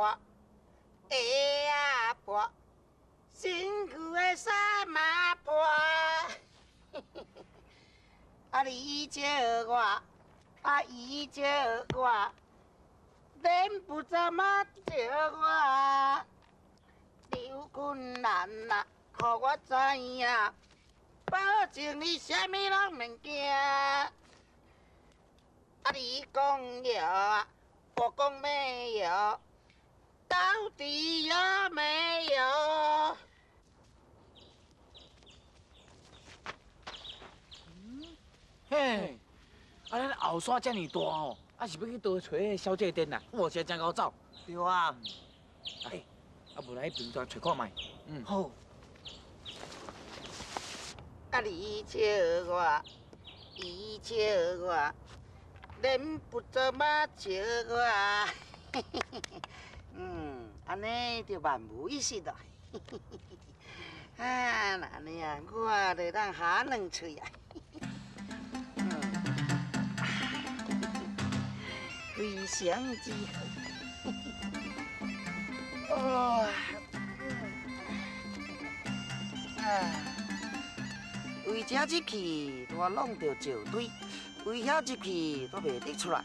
破，鞋啊破，身躯的衫嘛破。啊，你借我，啊，伊借我，恁不怎么借我？有困难啦，可我知影，保证你啥物拢免惊。啊，你讲有啊，我讲没有，到底有没有？嘿，啊，咱后山遮尔大哦，啊是要去倒找迄小姐店呐？哇，这真够走。对啊，哎，啊，无来迄边再找看卖。好。啊，你笑我，伊笑我，恁不怎么笑我。安尼就万无一失啦。啊，那安尼啊，我就当下两喙啊。非常之好。为这入去，我弄着石堆；为遐入去，都袂得出来。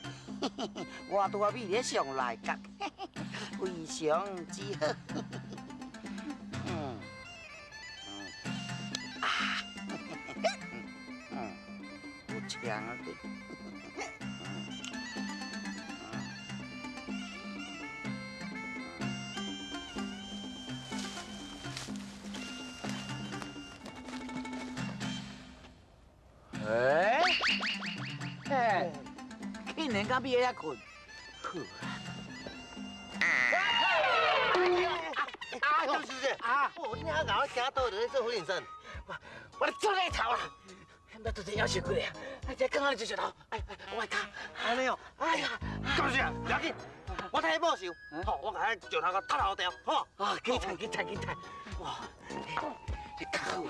我多比咧上来角，非常之好。有枪啊！哎，竟然敢比遐困？周师姐，我今仔搞行倒就做婚礼生，我咧做你头啦，那都真要死鬼啊！哎，这刚刚就石头，哎，我卡，安尼哦，哎呀，周师姐，不要紧，我替你报仇，好，我把迄石头甲塌好掉，好。啊，紧踩，哇，你靠！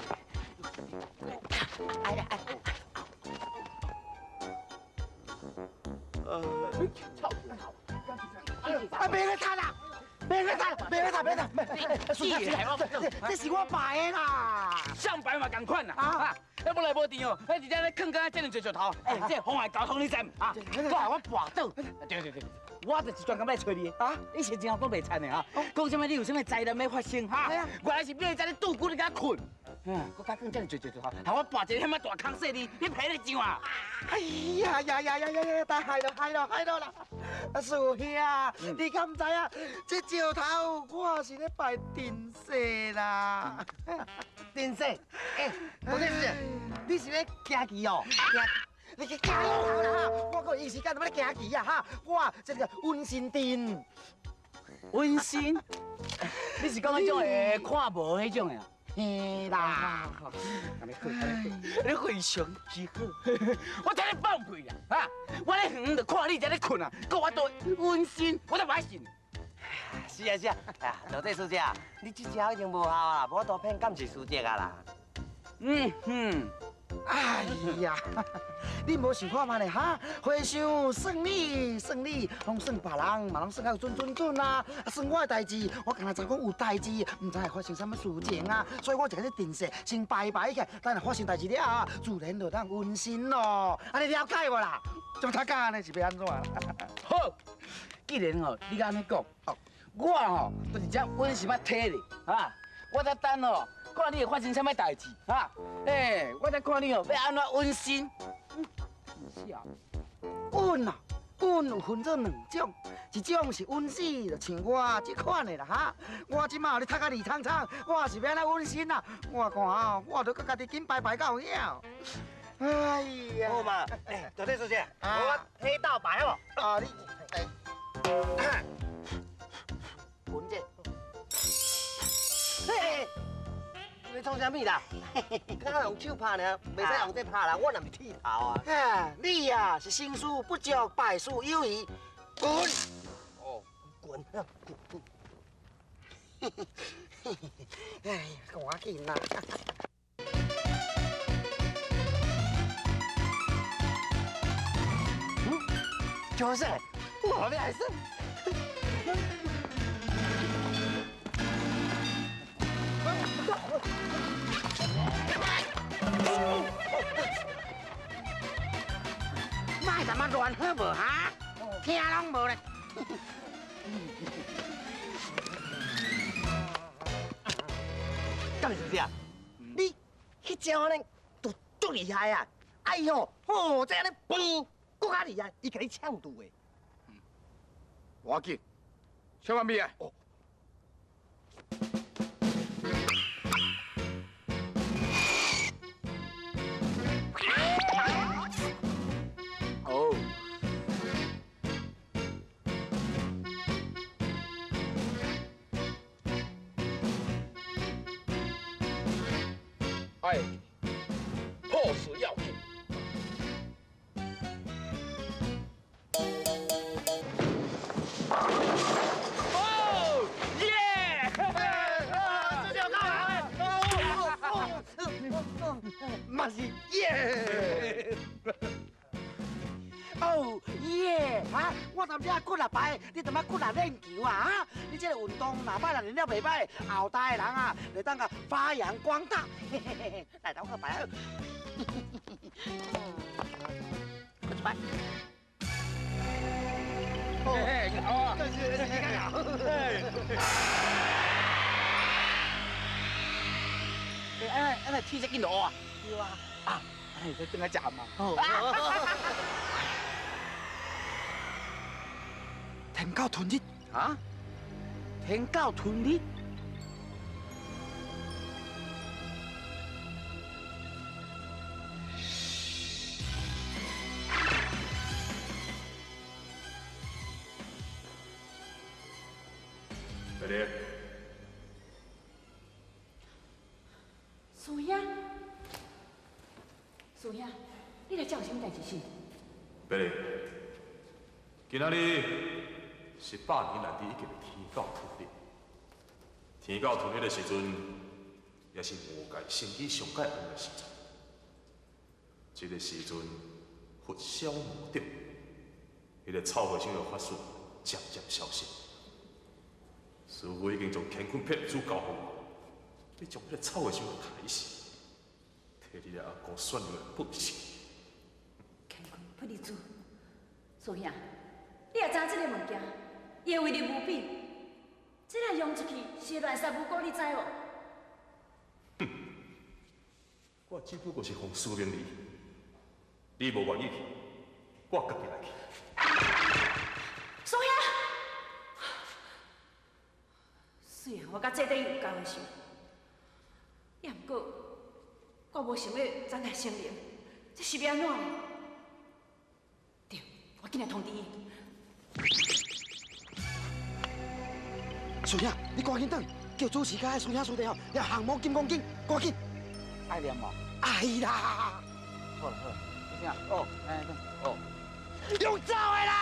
哎呀，别来谈啦！别来谈！这是我摆的啦。上摆嘛共款啦，啊，要不来无电哦，哎，直接咧坑干这两石头，哎，这妨碍交通你知唔？啊，我跋倒，对，我就是专工来找你啊，你是真都袂惨的啊，讲什么你有什么灾难要发生哈？原来是你在咧拄骨你甲困。我甲更这样就好，害我跋一个遐么大坑死你，你赔得上啊？哎呀，大害了啦！啊，师兄，你敢知啊？这石头我是咧拜定世啦。定世，哎，我真是，你是咧行棋哦？你去行头啦！我个意思干什么咧行棋啊？哈，我这个温馨店。温馨？你是讲迄种会看无迄种的？嘿啦，你非常之好，我听你放屁啦！啊，我咧远就看你在咧困啊，讲我多温馨，我都不爱信。是啊，哎呀，老弟师姐啊，你这招已经无效啊，无多骗感谢师姐啊啦。哎呀，你无想看嘛呢哈？花想算你，拢算别人，嘛拢算较有准啦。算我的代志，我刚才就讲有代志，唔知会发生什么事情啊。所以我就甲你定势，先拜起，等下发生代志了，自然就当温馨咯。啊，你了解无啦？怎他讲呢？是要安怎啦？好，既然哦，你安尼讲，我哦就是将温馨啊体你啊，我才等哦。看你会发生什么代志啊？哎，我再看你哦，要安怎温馨？是啊，温啊，温有分做两种，一种是温馨，就像我这款的啦哈。我即马你读甲二苍苍，我是要安怎温馨啊？我看哦，我都甲家己紧拜到了。哎呀，好嘛，哎，老弟师姐，我黑道白好不？啊，你滚者。嘿。你创啥物啦？刚刚用手拍呢，袂使用这拍啦，我若是剃头啊。啊，你呀是心术不足，败事有余，滚！哦，滚！哎呀，赶紧啦！就是，我们还是。管好无哈？听拢无咧。干是啥？你迄招呢，都足厉害啊！哎呦，哦，这样呢，嘣，更加厉害，伊甲你呛住的。无要紧，小万米啊！哦。哎，破事要紧。哦，耶！这就到了。嘛是耶！哦耶！哈，我头先骨力歹，你他妈骨力练球啊！哈，你这个运动哪摆人练了袂歹，后代的人啊，会当个发扬光大。来，头个摆。来。嘿，好啊！安尼天色见到啊？对啊。啊，安尼在等下食嘛。天狗吞日啊？天狗吞日？妹妹，苏兄，苏兄，你来叫有啥物代志是？妹妹，今仔日是100年内底已经天狗吞日。天狗吞日的时阵，也是魔界生意上界远的时阵。这个时阵，佛消魔掉，迄个臭和尚的法术渐渐消失。师傅已经将乾坤撇子交予我，你将迄个臭和尚害死，摕你的阿公选入来报仇。乾坤不离子，苏兄，你也知这个物件，伊会为你无比，这若用出去是乱杀无辜，你知无？我只不过是奉师命你，你无愿意去，我家己来去。苏兄，虽然我甲这顶有共的想，也毋过我无想要展开生命，这是要安怎呢？对，我紧来通知伊。孙兄，你赶紧等，叫主持甲迄孙兄师弟吼，要项目金刚经，赶紧。爱念无？哎啦，好了好了，就这样。哦，哎哦。用走的啦！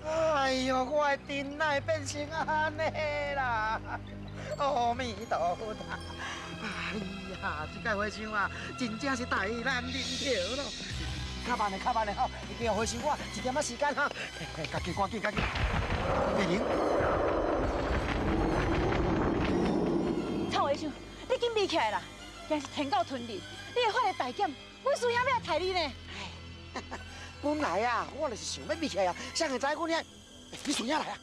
哎呦，我的阵哪会变成安尼啦？阿弥陀佛！哎呀，这个和尚啊，真正是大难临头咯。较慢的，较慢的吼，你叫和尚我一点仔时间哈，赶紧赶紧赶紧，别停！臭和尚，你紧闭起来啦！今是天狗吞日，你会发个大检，阮师兄要来杀你呢。本来啊，我就是想要闭起来啊，谁会知阮遐？你孙兄来啊！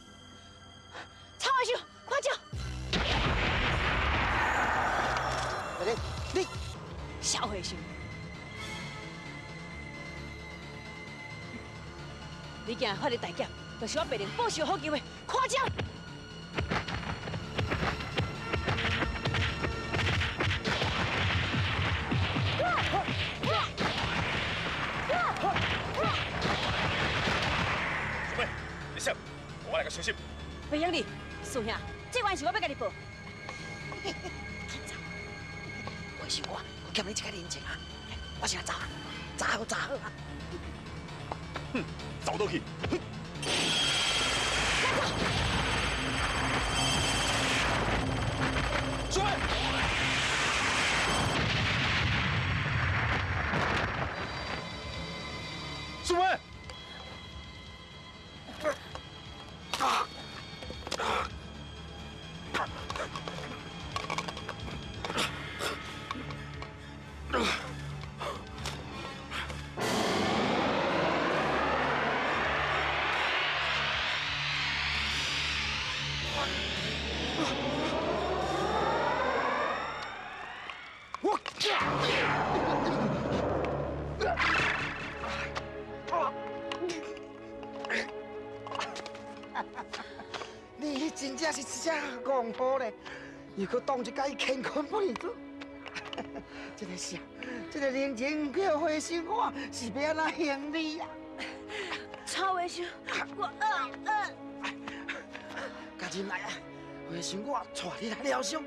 臭和尚，快叫！你小和尚，你今日发个大检，就是我别人报仇好机会，快叫！小妹，你想，我来个小心。袂用你，师兄，这关是我要甲你报。为想我欠你一个人情啊！我先走啊，走好走好啊！哼，走倒去。小妹。小妹。也是真戆好咧，又搁当一介乾坤不离子。这个是啊，这个人情叫花生我是要安怎行你呀？曹维修，我家进来啊，花生我带你来疗伤。